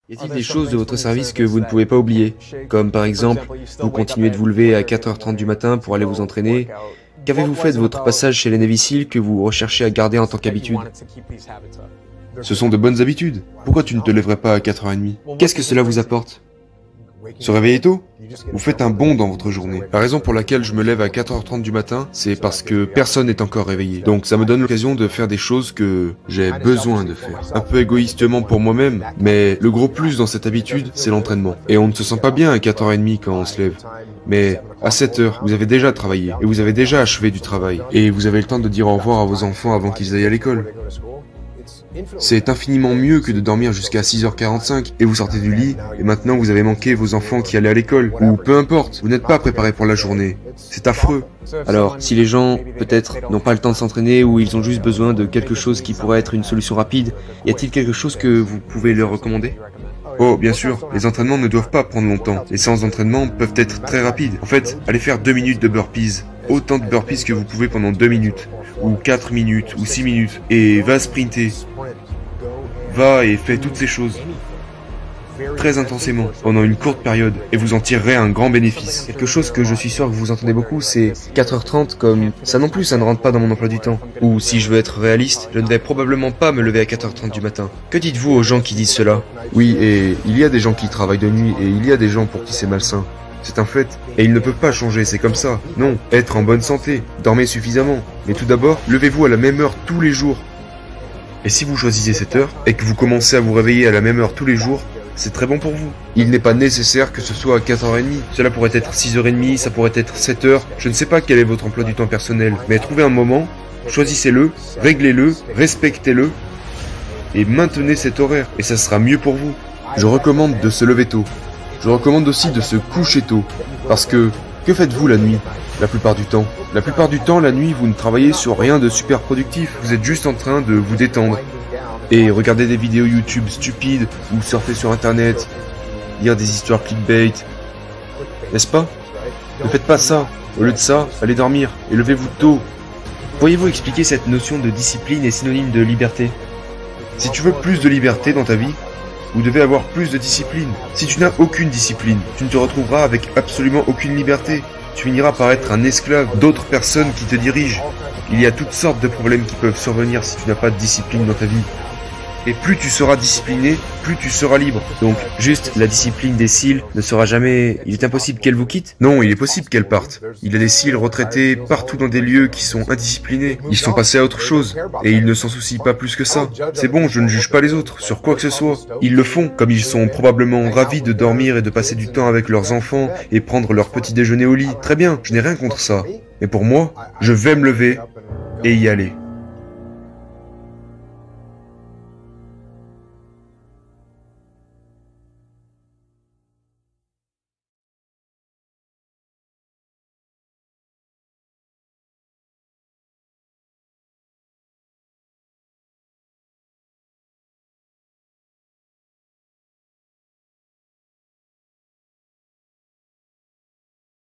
Y a-t-il des choses de votre service que vous ne pouvez pas oublier? Comme par exemple, vous continuez de vous lever à 4h30 du matin pour aller vous entraîner. Qu'avez-vous fait de votre passage chez les Navy Seals que vous recherchez à garder en tant qu'habitude? Ce sont de bonnes habitudes. Pourquoi tu ne te lèverais pas à 4h30? Qu'est-ce que cela vous apporte? Se réveiller tôt? Vous faites un bond dans votre journée. La raison pour laquelle je me lève à 4h30 du matin, c'est parce que personne n'est encore réveillé. Donc ça me donne l'occasion de faire des choses que j'ai besoin de faire. Un peu égoïstement pour moi-même, mais le gros plus dans cette habitude, c'est l'entraînement. Et on ne se sent pas bien à 4h30 quand on se lève. Mais à 7h, vous avez déjà travaillé, et vous avez déjà achevé du travail, et vous avez le temps de dire au revoir à vos enfants avant qu'ils aillent à l'école. C'est infiniment mieux que de dormir jusqu'à 6h45 et vous sortez du lit et maintenant vous avez manqué vos enfants qui allaient à l'école. Ou peu importe, vous n'êtes pas préparé pour la journée. C'est affreux. Alors, si les gens, peut-être, n'ont pas le temps de s'entraîner ou ils ont juste besoin de quelque chose qui pourrait être une solution rapide, y a-t-il quelque chose que vous pouvez leur recommander? Oh, bien sûr, les entraînements ne doivent pas prendre longtemps. Les séances d'entraînement peuvent être très rapides. En fait, allez faire 2 minutes de burpees. Autant de burpees que vous pouvez pendant 2 minutes, ou 4 minutes, ou 6 minutes. Et va sprinter. Va et fais toutes ces choses. Très intensément, pendant une courte période, et vous en tirerez un grand bénéfice. Quelque chose que je suis sûr que vous entendez beaucoup, c'est 4h30 comme... Ça non plus, ça ne rentre pas dans mon emploi du temps. Ou, si je veux être réaliste, je ne vais probablement pas me lever à 4h30 du matin. Que dites-vous aux gens qui disent cela? Oui, et il y a des gens qui travaillent de nuit, et il y a des gens pour qui c'est malsain. C'est un fait. Et ils ne peuvent pas changer, c'est comme ça. Non, être en bonne santé, dormez suffisamment. Mais tout d'abord, levez-vous à la même heure tous les jours. Et si vous choisissez cette heure, et que vous commencez à vous réveiller à la même heure tous les jours, c'est très bon pour vous. Il n'est pas nécessaire que ce soit à 4h30. Cela pourrait être 6h30, ça pourrait être 7h. Je ne sais pas quel est votre emploi du temps personnel, mais trouvez un moment, choisissez-le, réglez-le, respectez-le, et maintenez cet horaire, et ça sera mieux pour vous. Je recommande de se lever tôt. Je recommande aussi de se coucher tôt, parce que faites-vous la nuit? La plupart du temps. La plupart du temps, la nuit, vous ne travaillez sur rien de super productif. Vous êtes juste en train de vous détendre. Et regarder des vidéos YouTube stupides, ou surfer sur internet, lire des histoires clickbait. N'est-ce pas? Ne faites pas ça. Au lieu de ça, allez dormir, et levez-vous tôt. Pourriez-vous expliquer cette notion de discipline est synonyme de liberté? Si tu veux plus de liberté dans ta vie, vous devez avoir plus de discipline. Si tu n'as aucune discipline, tu ne te retrouveras avec absolument aucune liberté. Tu finiras par être un esclave d'autres personnes qui te dirigent. Il y a toutes sortes de problèmes qui peuvent survenir si tu n'as pas de discipline dans ta vie. Et plus tu seras discipliné, plus tu seras libre. Donc, juste, la discipline des Seals ne sera jamais... Il est impossible qu'elle vous quitte? Non, il est possible qu'elle parte. Il y a des Seals retraités partout dans des lieux qui sont indisciplinés. Ils sont passés à autre chose. Et ils ne s'en soucient pas plus que ça. C'est bon, je ne juge pas les autres, sur quoi que ce soit. Ils le font, comme ils sont probablement ravis de dormir et de passer du temps avec leurs enfants et prendre leur petit déjeuner au lit. Très bien, je n'ai rien contre ça. Mais pour moi, je vais me lever et y aller.